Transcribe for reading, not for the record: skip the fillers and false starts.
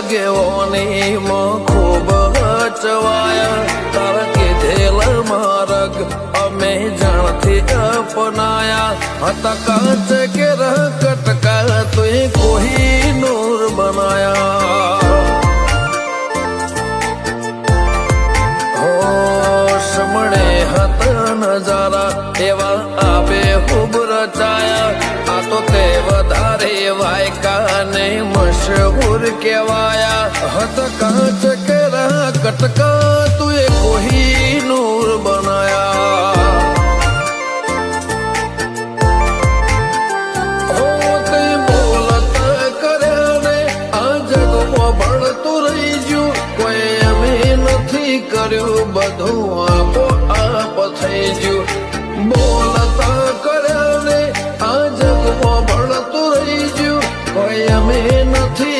આગેવાની માં ખૂબ ચવાયા તારા કીધેલ માર્ગ અમે જાણથી અપનાયા હતા કાચ કે કટકા તુએ કોઈ નૂર બનાયા મળે હતા નજારા એવા આબે ખૂબ રચાયા આ તો તે વધારે વાયકા ને મશહૂર કહેવાયા હત કાચ કેરા કટકા તુએ કોઈ નૂર બનાયા હો તે બોલત કર્યા ને આ જગમાં ભળતું રહી ગયું કોઈ અમે નથી કર્યું બધું આપ થઈ ગયું બોલતા કર્યા ને આ જગમાં ભળતું રહી ગયું કોઈ અમે નથી